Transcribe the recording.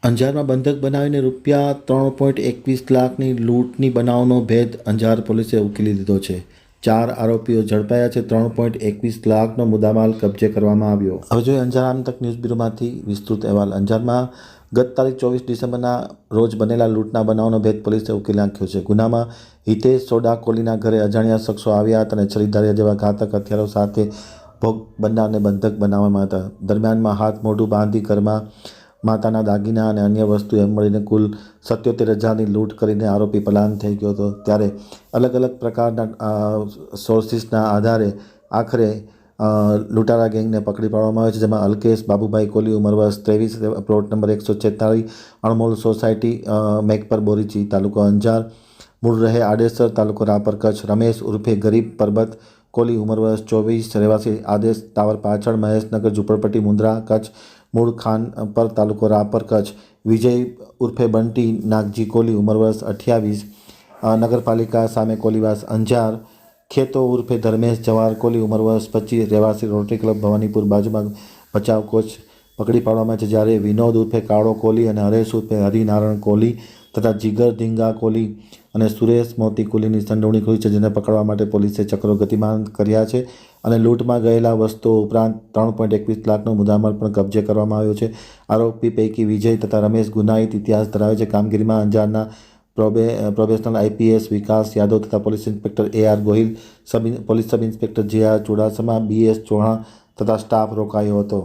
અંજારમાં બંધક બનાવીને ₹3.21 લાખની લૂંટની બનાવનો ભેદ અંજાર પોલીસે ઉકેલી દીધો છે। 4 આરોપીઓ ઝડપાયા છે। 3.21 લાખનો મુદ્દામાલ કબજે કરવામાં આવ્યો। હવે જોઈએ અંજાર આમતક ન્યૂઝ બ્યુરોમાંથી વિસ્તૃત અહેવાલ। અંજારમાં ગત તારીખ 24 ડિસેમ્બરના રોજ બનેલા લૂંટના બનાવનો ભેદ પોલીસે ઉકેલી નાખ્યો છે। ગુનામાં હિતેશ સોડા કોલીના ઘરે અજાણ્યા શખ્સો આવ્યા હતા અને છરીધારિયા જેવા ઘાતક હથિયારો સાથે ભોગ બનનારને બંધક બનાવવામાં હતા। દરમિયાનમાં હાથ મોઢું બાંધી ઘરમાં માતાના દાગીના અને અન્ય વસ્તુ એમ મળીને કુલ 77,000ની લૂંટ કરીને આરોપી પલાયન થઈ ગયો હતો। ત્યારે અલગ અલગ પ્રકારના સોર્સિસના આધારે આખરે લૂંટારા ગેંગને પકડી પાડવામાં આવે છે, જેમાં અલ્કેશ બાબુભાઈ કોલી ઉંમર વર્ષ 23, plot number 146, અણમોલ society, Meghpar Borichi, તાલુકો અંજાર, મૂળ રહે આડેસર, તાલુકો રાપર, કચ્છ। રમેશ ઉર્ફે ગરીબ પરબત કોલી ઉંમર વર્ષ 24, રહેવાસી આદેશ ટાવર પાછળ, મહેશનગર, ઝુંપડપટ્ટી, મુન્દ્રા, કચ્છ, મૂળ ખાનપર, તાલુકો રાપર, કચ્છ। વિજય ઉર્ફે બંટી નાગજી કોલી ઉંમર વર્ષ 28, નગરપાલિકા સામે કોલીવાસ, અંજાર। ખેતો ઉર્ફે ધર્મેશ જવાહર કોલી ઉંમર વર્ષ 25, રહેવાસી રોટરી ક્લબ ભવાનીપુર બાજુમાં, ભચાઉ, કચ્છ પકડી પાડવામાં છે। જ્યારે વિનોદ ઉર્ફે કાળો કોલી અને હરેશ ઉર્ફે હરિનારાયણ કોલી તથા જીગર ધીંગા કોલી અને સુરેશ મોતી કોલીની સંડોવણી ખુલી છે, જેને પકડવા માટે પોલીસે ચક્રો ગતિમાન કર્યા છે અને લૂંટમાં ગયેલા વસ્તુઓ ઉપરાંત 3.21 લાખનો મુદ્દામાલ પણ કબજે કરવામાં આવ્યો છે। આરોપી પૈકી વિજય તથા રમેશ ગુનાહિત ઇતિહાસ ધરાવે છે। કામગીરીમાં અંજારના પ્રોબેશનલ IPS વિકાસ યાદવ તથા police inspector AR Gohil, police sub inspector JR Chudasama, BS Chauhan તથા સ્ટાફ રોકાયો હતો।